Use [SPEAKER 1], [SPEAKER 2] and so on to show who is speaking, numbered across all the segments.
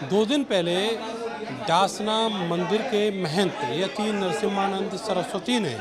[SPEAKER 1] दो दिन पहले डासना मंदिर के महंत यति नरसिम्हानंद सरस्वती ने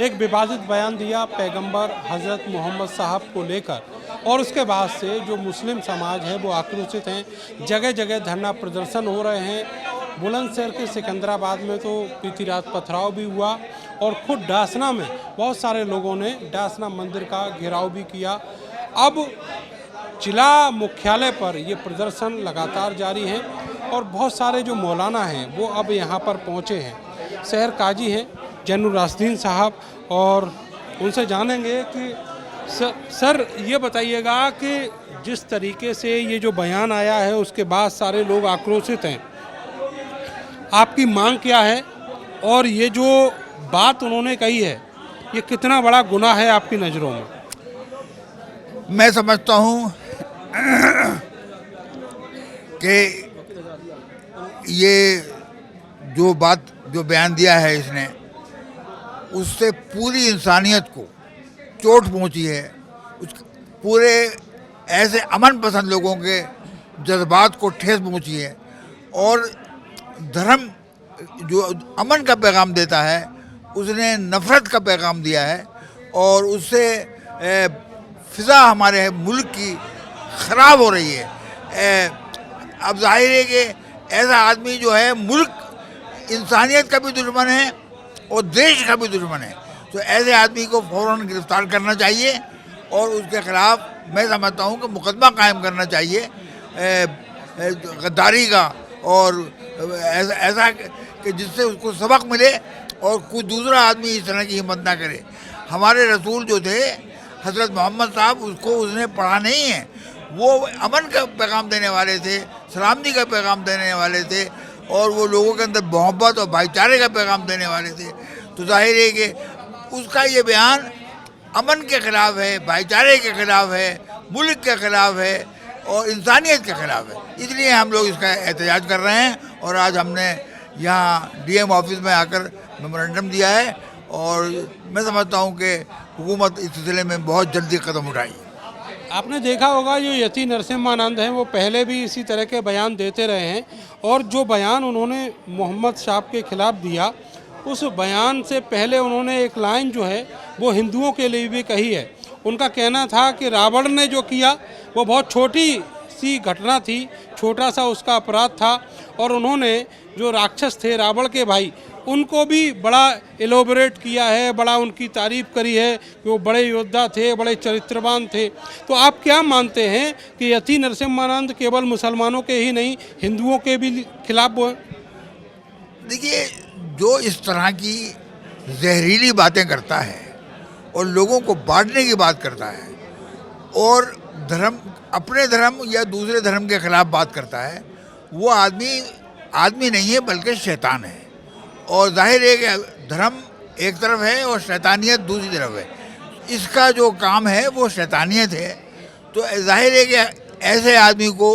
[SPEAKER 1] एक विवादित बयान दिया पैगंबर हज़रत मोहम्मद साहब को लेकर, और उसके बाद से जो मुस्लिम समाज है वो आक्रोशित हैं। जगह जगह धरना प्रदर्शन हो रहे हैं। बुलंदशहर के सिकंदराबाद में तो बीती रात पथराव भी हुआ और खुद डासना में बहुत सारे लोगों ने डासना मंदिर का घेराव भी किया। अब जिला मुख्यालय पर ये प्रदर्शन लगातार जारी है और बहुत सारे जो मौलाना हैं वो अब यहाँ पर पहुँचे हैं। शहर काजी हैं जैनुल राशिदीन साहब, और उनसे जानेंगे कि सर ये बताइएगा कि जिस तरीके से ये जो बयान आया है उसके बाद सारे लोग आक्रोशित हैं, आपकी मांग क्या है और ये जो बात उन्होंने कही है ये कितना बड़ा गुनाह है आपकी नज़रों में?
[SPEAKER 2] मैं समझता हूँ कि ये जो बयान दिया है इसने, उससे पूरी इंसानियत को चोट पहुंची है। उस पूरे ऐसे अमन पसंद लोगों के जज्बात को ठेस पहुंची है। और धर्म जो अमन का पैगाम देता है उसने नफ़रत का पैगाम दिया है, और उससे फ़िज़ा हमारे मुल्क की ख़राब हो रही है। अब जाहिर है कि ऐसा आदमी जो है मुल्क इंसानियत का भी दुश्मन है और देश का भी दुश्मन है, तो ऐसे आदमी को फ़ौरन गिरफ़्तार करना चाहिए और उसके ख़िलाफ़ मैं समझता हूँ कि मुकदमा कायम करना चाहिए गद्दारी का, और ऐसा कि जिससे उसको सबक मिले और कोई दूसरा आदमी इस तरह की हिम्मत ना करे। हमारे रसूल जो थे हज़रत मोहम्मद साहब, उसको उसने पढ़ा नहीं है। वो अमन का पैगाम देने वाले थे, सलामती का पैगाम देने वाले थे, और वो लोगों के अंदर मोहब्बत और भाईचारे का पैगाम देने वाले थे। तो जाहिर है कि उसका ये बयान अमन के ख़िलाफ़ है, भाईचारे के ख़िलाफ़ है, मुल्क के ख़िलाफ़ है और इंसानियत के ख़िलाफ़ है। इसलिए हम लोग इसका एहतजाज कर रहे हैं, और आज हमने यहाँ डीएम ऑफिस में आकर मेमोरेंडम दिया है, और मैं समझता हूँ कि हुकूमत इस सिलसिले में बहुत जल्दी कदम उठाई।
[SPEAKER 1] आपने देखा होगा जो यति नरसिम्हानंद हैं वो पहले भी इसी तरह के बयान देते रहे हैं, और जो बयान उन्होंने मोहम्मद साहब के ख़िलाफ़ दिया उस बयान से पहले उन्होंने एक लाइन जो है वो हिंदुओं के लिए भी कही है। उनका कहना था कि रावण ने जो किया वो बहुत छोटी सी घटना थी, छोटा सा उसका अपराध था, और उन्होंने जो राक्षस थे रावण के भाई उनको भी बड़ा एलोबरेट किया है, बड़ा उनकी तारीफ़ करी है कि वो बड़े योद्धा थे, बड़े चरित्रवान थे। तो आप क्या मानते हैं कि यति नरसिम्हानंद केवल मुसलमानों के ही नहीं हिंदुओं के भी खिलाफ वो हैं?
[SPEAKER 2] देखिए, जो इस तरह की जहरीली बातें करता है और लोगों को बांटने की बात करता है और अपने धर्म या दूसरे धर्म के ख़िलाफ़ बात करता है, वो आदमी नहीं है बल्कि शैतान है। और जाहिर है कि धर्म एक तरफ है और शैतानियत दूसरी तरफ है। इसका जो काम है वो शैतानियत है। तो जाहिर है कि ऐसे आदमी को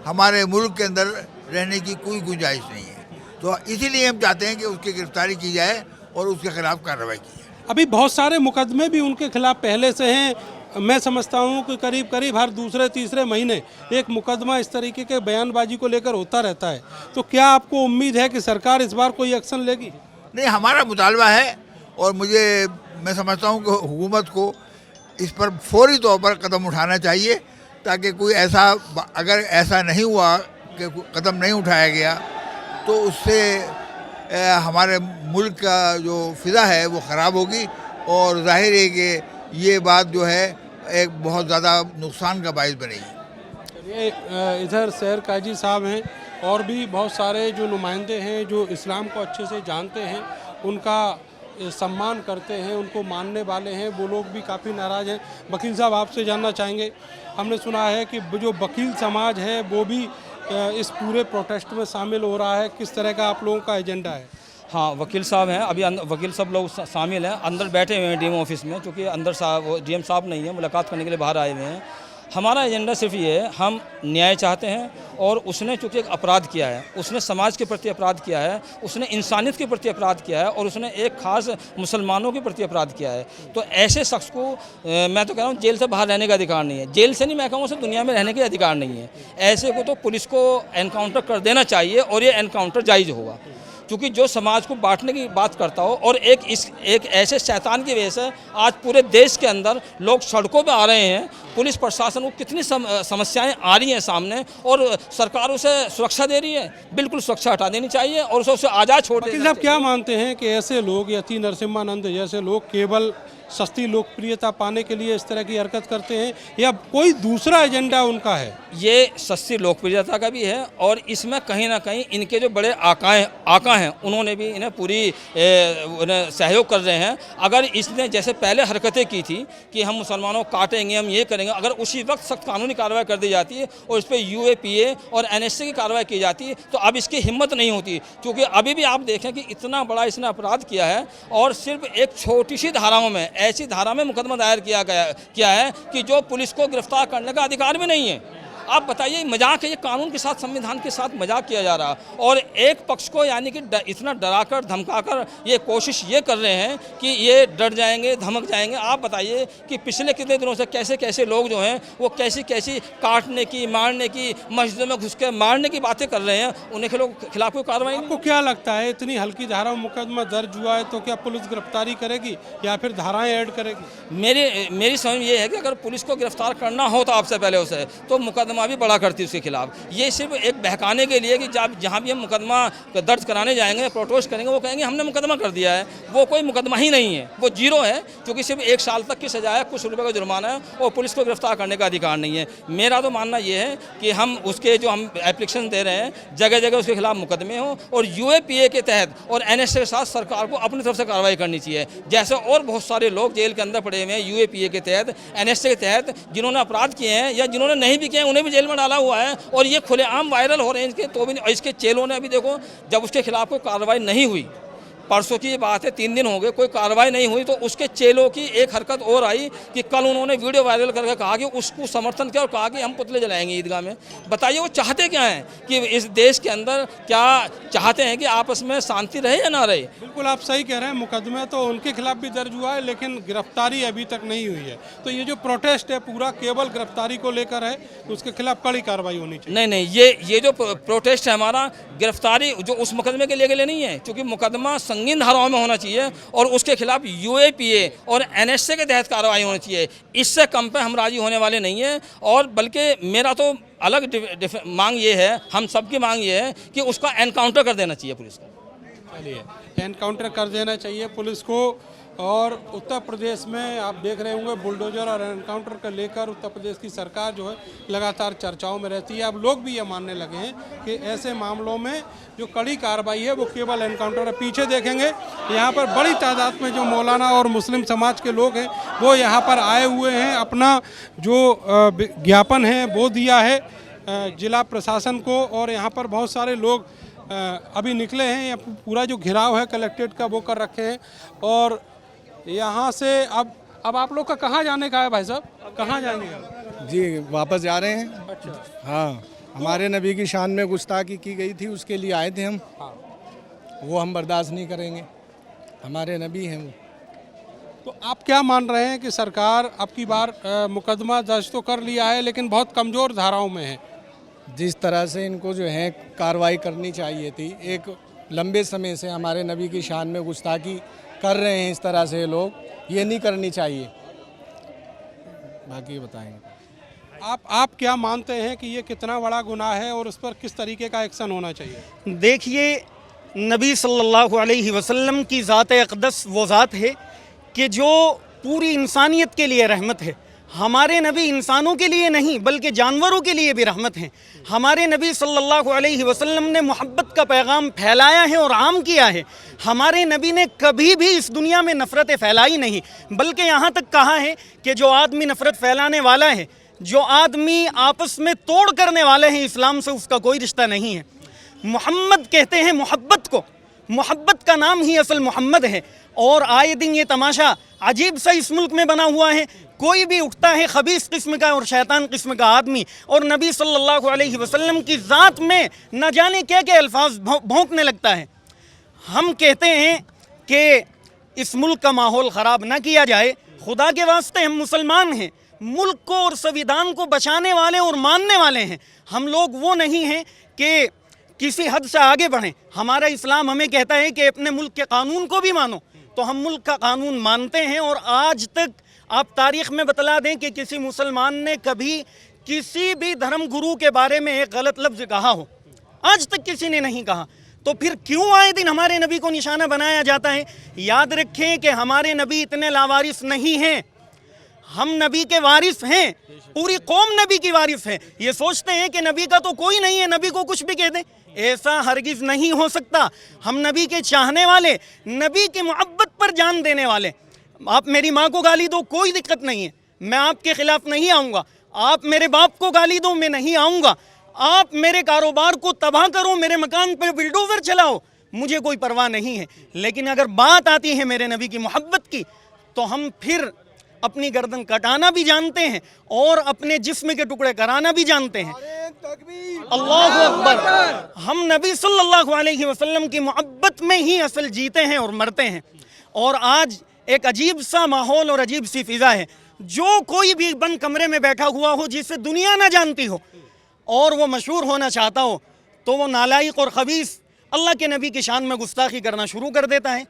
[SPEAKER 2] हमारे मुल्क के अंदर रहने की कोई गुंजाइश नहीं है। तो इसीलिए हम चाहते हैं कि उसकी गिरफ्तारी की जाए और उसके खिलाफ कार्रवाई की जाए।
[SPEAKER 1] अभी बहुत सारे मुकदमे भी उनके खिलाफ पहले से हैं। मैं समझता हूं कि करीब करीब हर दूसरे तीसरे महीने एक मुकदमा इस तरीके के बयानबाजी को लेकर होता रहता है। तो क्या आपको उम्मीद है कि सरकार इस बार कोई एक्शन लेगी?
[SPEAKER 2] नहीं, हमारा मुतालबा है, और मैं समझता हूं कि हुकूमत को इस पर फौरी तौर पर कदम उठाना चाहिए, ताकि कोई अगर ऐसा नहीं हुआ कि कदम नहीं उठाया गया तो उससे हमारे मुल्क का जो फ़िज़ा है वो ख़राब होगी, और ज़ाहिर है कि ये बात जो है एक बहुत ज़्यादा नुकसान का बायस बनेगी।
[SPEAKER 1] ये इधर शहर काजी साहब हैं, और भी बहुत सारे जो नुमाइंदे हैं जो इस्लाम को अच्छे से जानते हैं, उनका सम्मान करते हैं, उनको मानने वाले हैं, वो लोग भी काफ़ी नाराज़ हैं। वकील साहब, आपसे जानना चाहेंगे, हमने सुना है कि जो वकील समाज है वो भी इस पूरे प्रोटेस्ट में शामिल हो रहा है। किस तरह का आप लोगों का एजेंडा है?
[SPEAKER 3] हाँ, वकील साहब हैं, अभी वकील सब लोग शामिल हैं, अंदर बैठे हुए हैं डीएम ऑफिस में, क्योंकि अंदर साहब डीएम साहब नहीं है, मुलाकात करने के लिए बाहर आए हुए हैं। हमारा एजेंडा सिर्फ ये है, हम न्याय चाहते हैं और उसने चूँकि एक अपराध किया है, उसने समाज के प्रति अपराध किया है, उसने इंसानियत के प्रति अपराध किया है और उसने एक खास मुसलमानों के प्रति अपराध किया है। तो ऐसे शख्स को मैं तो कह रहा हूँ जेल से बाहर रहने का अधिकार नहीं है, जेल से नहीं, मैं कहूँ उसे दुनिया में रहने का अधिकार नहीं है। ऐसे को तो पुलिस को एनकाउंटर कर देना चाहिए और ये एनकाउंटर जायज़ होगा, क्योंकि जो समाज को बांटने की बात करता हो और एक ऐसे शैतान की वजह से आज पूरे देश के अंदर लोग सड़कों पे आ रहे हैं। पुलिस प्रशासन को कितनी समस्याएं आ रही हैं सामने और सरकार उसे सुरक्षा दे रही है। बिल्कुल सुरक्षा हटा देनी चाहिए और उसे आज़ाद छोड़ देना चाहिए।
[SPEAKER 1] आप क्या मानते हैं कि ऐसे लोग यति नरसिम्हानंद जैसे लोग केवल सस्ती लोकप्रियता पाने के लिए इस तरह की हरकत करते हैं या कोई दूसरा एजेंडा उनका है?
[SPEAKER 3] ये सस्ती लोकप्रियता का भी है और इसमें कहीं ना कहीं इनके जो बड़े आका हैं उन्होंने भी इन्हें पूरी उन्हें सहयोग कर रहे हैं। अगर इसने जैसे पहले हरकतें की थी कि हम मुसलमानों को काटेंगे, हम ये करेंगे, अगर उसी वक्त सख्त कानूनी कार्रवाई कर दी जाती है और इस पर UAPA और NSA की कार्रवाई की जाती है तो अब इसकी हिम्मत नहीं होती, क्योंकि अभी भी आप देखें कि इतना बड़ा इसने अपराध किया है और सिर्फ एक छोटी सी धाराओं में, ऐसी धारा में मुकदमा दायर किया है कि जो पुलिस को गिरफ्तार करने का अधिकार भी नहीं है। आप बताइए, मजाक है ये, कानून के साथ, संविधान के साथ मजाक किया जा रहा। और एक पक्ष को यानी कि इतना डराकर धमकाकर ये कोशिश ये कर रहे हैं कि ये डर जाएंगे, धमक जाएंगे। आप बताइए कि पिछले कितने दिनों से कैसे कैसे लोग जो हैं वो कैसी कैसी काटने की, मारने की, मस्जिदों में घुस के मारने की बातें कर रहे हैं, उनके खिलाफ कोई कार्रवाई नहीं।
[SPEAKER 1] आपको क्या लगता है इतनी हल्की धारा में मुकदमा दर्ज हुआ है तो क्या पुलिस गिरफ्तारी करेगी या फिर धाराएं ऐड करेगी?
[SPEAKER 3] मेरी समझ ये है कि अगर पुलिस को गिरफ्तार करना हो तो आपसे पहले उसे तो मुकदमा भी बड़ा करती है उसके खिलाफ। ये सिर्फ एक बहकाने के लिए कि जहाँ भी हम मुकदमा दर्ज कराने जाएंगे, प्रोटेस्ट करेंगे, वो कहेंगे हमने मुकदमा कर दिया है। वो कोई मुकदमा ही नहीं है, वो जीरो है, क्योंकि सिर्फ 1 साल तक की सजा है, कुछ रुपए का जुर्माना है और पुलिस को गिरफ्तार करने का अधिकार नहीं है। मेरा तो मानना ये है कि हम उसके जो हम एप्लीकेशन दे रहे हैं जगह जगह उसके खिलाफ मुकदमे हों और UAPA के तहत और NSA के साथ सरकार को अपनी तरफ से कार्रवाई करनी चाहिए। जैसे और बहुत सारे लोग जेल के अंदर पड़े हुए हैं UAPA के तहत, NSA के तहत, जिन्होंने अपराध किए हैं या जिन्होंने नहीं भी किए हैं उन्हें भी जेल में डाला हुआ है और ये खुलेआम वायरल हो रहे हैं इनके, तो भी इसके चेलों ने अभी देखो जब उसके खिलाफ कोई कार्रवाई नहीं हुई, परसों की बात है, 3 दिन हो गए, कोई कार्रवाई नहीं हुई, तो उसके चेलों की एक हरकत और आई कि कल उन्होंने वीडियो वायरल करके कहा कि उसको समर्थन किया और कहा कि हम पुतले जलाएंगे ईदगाह में। बताइए वो चाहते क्या हैं कि इस देश के अंदर क्या चाहते हैं कि आपस में शांति रहे या ना रहे?
[SPEAKER 1] बिल्कुल आप सही कह रहे हैं, मुकदमे तो उनके खिलाफ भी दर्ज हुआ है लेकिन गिरफ्तारी अभी तक नहीं हुई है। तो ये जो प्रोटेस्ट है पूरा केवल गिरफ्तारी को लेकर है, उसके खिलाफ कड़ी कार्रवाई होनी चाहिए।
[SPEAKER 3] नहीं, ये जो प्रोटेस्ट है हमारा, गिरफ्तारी जो उस मुकदमे के लिए नहीं है, क्योंकि मुकदमा संगीन धाराओं में होना चाहिए और उसके खिलाफ UAPA और NSA के तहत कार्रवाई होनी चाहिए। इससे कम पे हम राजी होने वाले नहीं हैं। और बल्कि मेरा तो अलग मांग ये है, हम सबकी मांग ये है कि उसका एनकाउंटर कर देना चाहिए पुलिस को।
[SPEAKER 1] चलिए, एनकाउंटर कर देना चाहिए पुलिस को। और उत्तर प्रदेश में आप देख रहे होंगे बुलडोजर और एनकाउंटर को लेकर उत्तर प्रदेश की सरकार जो है लगातार चर्चाओं में रहती है। अब लोग भी ये मानने लगे हैं कि ऐसे मामलों में जो कड़ी कार्रवाई है वो केवल एनकाउंटर है। पीछे देखेंगे यहाँ पर बड़ी तादाद में जो मौलाना और मुस्लिम समाज के लोग हैं वो यहाँ पर आए हुए हैं, अपना जो ज्ञापन है वो दिया है जिला प्रशासन को। और यहाँ पर बहुत सारे लोग अभी निकले हैं, पूरा जो घिराव है कलेक्ट्रेट का वो कर रखे हैं। और यहाँ से अब आप लोग का कहाँ जाने का है भाई साहब, कहाँ जाएंगे?
[SPEAKER 4] जी वापस जा रहे हैं।
[SPEAKER 1] अच्छा,
[SPEAKER 4] हाँ, हमारे नबी की शान में गुस्ताखी की गई थी, उसके लिए आए थे हम। वो हम बर्दाश्त नहीं करेंगे, हमारे नबी हैं वो।
[SPEAKER 1] तो आप क्या मान रहे हैं कि सरकार अब की बार मुकदमा दर्ज तो कर लिया है लेकिन बहुत कमज़ोर धाराओं में है?
[SPEAKER 4] जिस तरह से इनको जो है कार्रवाई करनी चाहिए थी, एक लंबे समय से हमारे नबी की शान में गुस्ताखी कर रहे हैं इस तरह से लोग, ये नहीं करनी चाहिए। बाकी बताएंगे।
[SPEAKER 1] आप क्या मानते हैं कि ये कितना बड़ा गुनाह है और उस पर किस तरीके का एक्शन होना चाहिए?
[SPEAKER 5] देखिए, नबी सल्लल्लाहु अलैहि वसल्लम की ज़ात अक़दस वो ज़ात है कि जो पूरी इंसानियत के लिए रहमत है। हमारे नबी इंसानों के लिए नहीं बल्कि जानवरों के लिए भी रहमत हैं। हमारे नबी सल्लल्लाहु अलैहि वसल्लम ने मोहब्बत का पैगाम फैलाया है और आम किया है। हमारे नबी ने कभी भी इस दुनिया में नफ़रतें फैलाई नहीं, बल्कि यहाँ तक कहा है कि जो आदमी नफ़रत फैलाने वाला है, जो आदमी आपस में तोड़ करने वाले हैं इस्लाम से, उसका कोई रिश्ता नहीं है। मोहम्मद कहते हैं मोहब्बत को, मोहब्बत का नाम ही असल मोहम्मद है। और आए दिन ये तमाशा अजीब सा इस मुल्क में बना हुआ है, कोई भी उठता है खबीस किस्म का और शैतान किस्म का आदमी और नबी सल्लल्लाहु अलैहि वसल्लम की ज़ात में न जाने क्या क्या अल्फाज भौंकने लगता है। हम कहते हैं कि इस मुल्क का माहौल ख़राब ना किया जाए, खुदा के वास्ते हम मुसलमान हैं, मुल्क को और संविधान को बचाने वाले और मानने वाले हैं। हम लोग वो नहीं हैं कि किसी हद से आगे बढ़ें। हमारा इस्लाम हमें कहता है कि अपने मुल्क के कानून को भी मानो, तो हम मुल्क का कानून मानते हैं। और आज तक आप तारीख़ में बतला दें कि किसी मुसलमान ने कभी किसी भी धर्म गुरु के बारे में एक गलत लफ्ज़ कहा हो, आज तक किसी ने नहीं कहा। तो फिर क्यों आए दिन हमारे नबी को निशाना बनाया जाता है? याद रखें कि हमारे नबी इतने लावारिस नहीं हैं, हम नबी के वारिस हैं, पूरी कौम नबी की वारिस है। ये सोचते हैं कि नबी का तो कोई नहीं है, नबी को कुछ भी कह दें, ऐसा हरगिज़ नहीं हो सकता। हम नबी के चाहने वाले, नबी की मोहब्बत पर जान देने वाले। आप मेरी माँ को गाली दो, कोई दिक्कत नहीं है, मैं आपके खिलाफ नहीं आऊँगा। आप मेरे बाप को गाली दो, मैं नहीं आऊँगा। आप मेरे कारोबार को तबाह करो, मेरे मकान पर बिल्डोजर चलाओ, मुझे कोई परवाह नहीं है। लेकिन अगर बात आती है मेरे नबी की मोहब्बत की, तो हम फिर अपनी गर्दन कटाना भी जानते हैं और अपने जिस्म के टुकड़े कराना भी जानते हैं। अल्लाहु अकबर। हम नबी सल्लल्लाहु अलैहि वसल्लम की मोहब्बत में ही असल जीते हैं और मरते हैं। और आज एक अजीब सा माहौल और अजीब सी फिज़ा है। जो कोई भी बंद कमरे में बैठा हुआ हो, जिसे दुनिया ना जानती हो और वो मशहूर होना चाहता हो, तो वो नालायक और ख़बीस अल्लाह के नबी की शान में गुस्ताखी करना शुरू कर देता है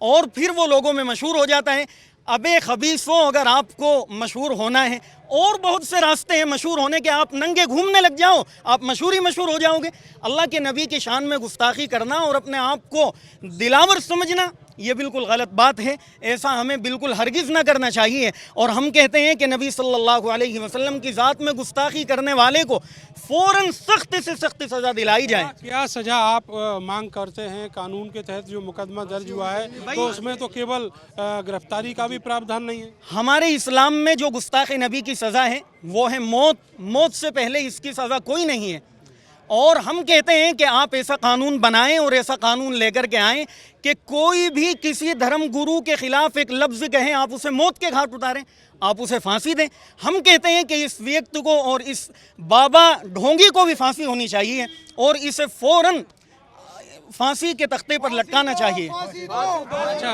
[SPEAKER 5] और फिर वो लोगों में मशहूर हो जाता है। अबे ख़बीसों, अगर आपको मशहूर होना है, और बहुत से रास्ते हैं मशहूर होने के, आप नंगे घूमने लग जाओ, आप मशहूर ही मशहूर हो जाओगे। अल्लाह के नबी की शान में गुस्ताखी करना और अपने आप को दिलावर समझना, ये बिल्कुल गलत बात है। ऐसा हमें बिल्कुल हरगिज़ ना करना चाहिए। और हम कहते हैं कि नबी सल्लल्लाहु अलैहि वसल्लम की ज़ात में गुस्ताखी करने वाले को फ़ौरन सख्त से सख्त सज़ा दिलाई जाए।
[SPEAKER 1] क्या सज़ा आप मांग करते हैं? कानून के तहत जो मुकदमा दर्ज हुआ है, तो उसमें तो केवल गिरफ्तारी का भी प्रावधान नहीं है।
[SPEAKER 5] हमारे इस्लाम में जो गुस्ताख नबी की सज़ा है वो है मौत। मौत से पहले इसकी सज़ा कोई नहीं है। और हम कहते हैं कि आप ऐसा कानून बनाएं और ऐसा कानून लेकर के आएं कि कोई भी किसी धर्म गुरु के खिलाफ एक लफ्ज़ कहें, आप उसे मौत के घाट उतारें, आप उसे फांसी दें। हम कहते हैं कि इस व्यक्ति को और इस बाबा ढोंगी को भी फांसी होनी चाहिए और इसे फ़ौरन फांसी के तख्ते पर लटकाना चाहिए।
[SPEAKER 1] अच्छा,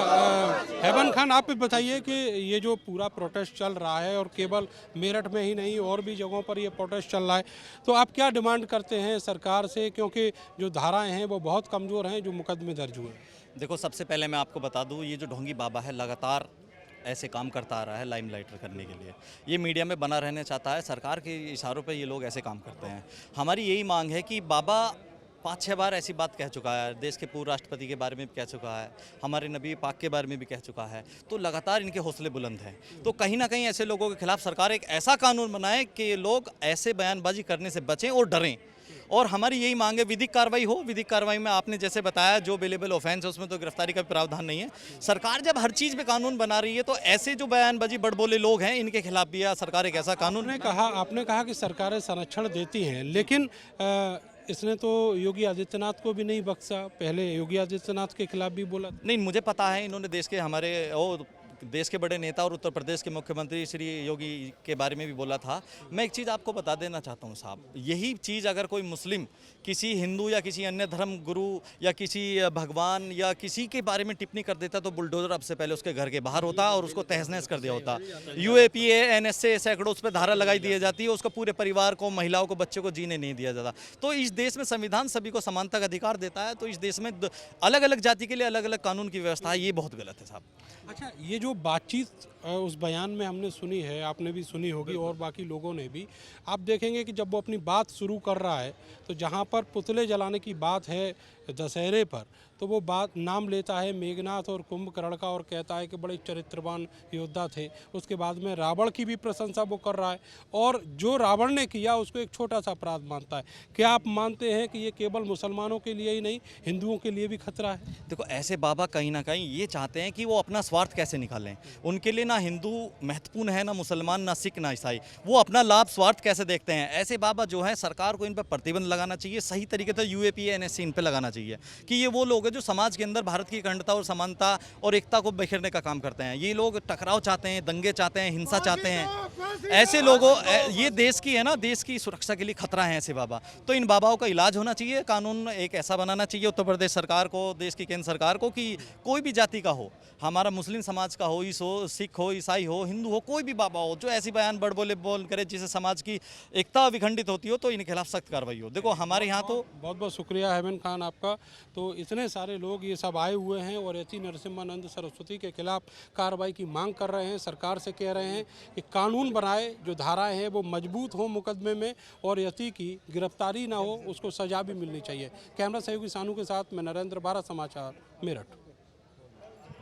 [SPEAKER 1] हेमन खान, आप भी बताइए कि ये जो पूरा प्रोटेस्ट चल रहा है और केवल मेरठ में ही नहीं और भी जगहों पर ये प्रोटेस्ट चल रहा है, तो आप क्या डिमांड करते हैं सरकार से? क्योंकि जो धाराएं हैं वो बहुत कमज़ोर हैं जो मुकदमे दर्ज हुए।
[SPEAKER 6] देखो, सबसे पहले मैं आपको बता दूं, ये जो ढोंगी बाबा है लगातार ऐसे काम करता आ रहा है लाइमलाइट करने के लिए। ये मीडिया में बना रहना चाहता है, सरकार के इशारों पे ये लोग ऐसे काम करते हैं। हमारी यही मांग है कि बाबा 5-6 बार ऐसी बात कह चुका है, देश के पूर्व राष्ट्रपति के बारे में भी कह चुका है, हमारे नबी पाक के बारे में भी कह चुका है, तो लगातार इनके हौसले बुलंद हैं। तो कहीं ना कहीं ऐसे लोगों के खिलाफ सरकार एक ऐसा कानून बनाए कि लोग ऐसे बयानबाजी करने से बचें और डरें। और हमारी यही मांग है विधिक कार्रवाई हो। विधिक कार्रवाई में आपने जैसे बताया जो बेलेबल ऑफेंस है उसमें तो गिरफ्तारी का प्रावधान नहीं है। सरकार जब हर चीज़ पे कानून बना रही है तो ऐसे जो बयानबाजी बड़बोले लोग हैं इनके खिलाफ भी सरकार एक ऐसा कानून
[SPEAKER 1] आपने कहा कि सरकारें संरक्षण देती हैं, लेकिन इसने तो योगी आदित्यनाथ को भी नहीं बख्शा। पहले योगी आदित्यनाथ के खिलाफ भी बोला।
[SPEAKER 6] नहीं, मुझे पता है इन्होंने देश के हमारे देश के बड़े नेता और उत्तर प्रदेश के मुख्यमंत्री श्री योगी के बारे में भी बोला था। मैं एक चीज़ आपको बता देना चाहता हूँ साहब, यही चीज़ अगर कोई मुस्लिम किसी हिंदू या किसी अन्य धर्म गुरु या किसी भगवान या किसी के बारे में टिप्पणी कर देता तो बुलडोजर अब से पहले उसके घर के बाहर होता और उसको तहस नहस कर दिया होता। UAPA NSA सैकड़ों उस पर धारा लगाई दी जाती है, उसको पूरे परिवार को, महिलाओं को, बच्चों को जीने नहीं दिया जाता। तो इस देश में संविधान सभी को समानता का अधिकार देता है, तो इस देश में अलग अलग जाति के लिए अलग अलग कानून की व्यवस्था है, ये बहुत गलत है साहब।
[SPEAKER 1] अच्छा, ये जो बातचीत उस बयान में हमने सुनी है, आपने भी सुनी होगी और बाकी लोगों ने भी, आप देखेंगे कि जब वो अपनी बात शुरू कर रहा है तो जहाँ पर पुतले जलाने की बात है दशहरे पर, तो वो बात नाम लेता है मेघनाथ और कुंभकर्ण का और कहता है कि बड़े चरित्रवान योद्धा थे। उसके बाद में रावण की भी प्रशंसा वो कर रहा है और जो रावण ने किया उसको एक छोटा सा अपराध मानता है। क्या आप मानते हैं कि ये केवल मुसलमानों के लिए ही नहीं, हिंदुओं के लिए भी खतरा है?
[SPEAKER 6] देखो, ऐसे बाबा कहीं ना कहीं ये चाहते हैं कि वो अपना स्वार्थ कैसे निकालें। उनके लिए ना हिंदू महत्वपूर्ण है, ना मुसलमान, ना सिख, ना ईसाई। वो अपना लाभ स्वार्थ कैसे देखते हैं। ऐसे बाबा जो है सरकार को इन पर प्रतिबंध लगाना चाहिए, सही तरीके से यूएपीए एनएससी इन पर लगाना चाहिए कि ये वो लोग हैं जो समाज के अंदर भारत की अखंडता और समानता और एकता को बिखेरने का काम करते हैं। ये लोग टकराव चाहते हैं, दंगे चाहते हैं, हिंसा चाहते हैं। ऐसे लोगों ये देश की है ना, देश की सुरक्षा के लिए खतरा है ऐसे बाबा। तो इन बाबाओं का इलाज होना चाहिए। कानून एक ऐसा बनाना चाहिए उत्तर प्रदेश सरकार को, देश की केंद्र सरकार को, कि कोई भी जाति का हो, हमारा मुस्लिम समाज का हो, सिख हो, ईसाई हो, हिंदू हो, कोई भी बाबा हो जो ऐसी बयान बड़ बोल करे जिससे समाज की एकता विखंडित होती हो, तो इनके खिलाफ सख्त कार्रवाई हो। देखो हमारे यहाँ तो
[SPEAKER 1] बहुत बहुत शुक्रिया हेमंत खान आपका। तो इतने सारे लोग ये सब आए हुए हैं और यति नरसिम्हानंद सरस्वती के खिलाफ कार्रवाई की मांग कर रहे हैं। सरकार से कह रहे हैं कि कानून बनाए, जो धाराएं हैं वो मजबूत हो मुकदमे में, और यति की गिरफ्तारी ना हो, उसको सजा भी मिलनी चाहिए। कैमरा सहयोगी सानू के साथ मैं नरेंद्र, भारत समाचार, मेरठ।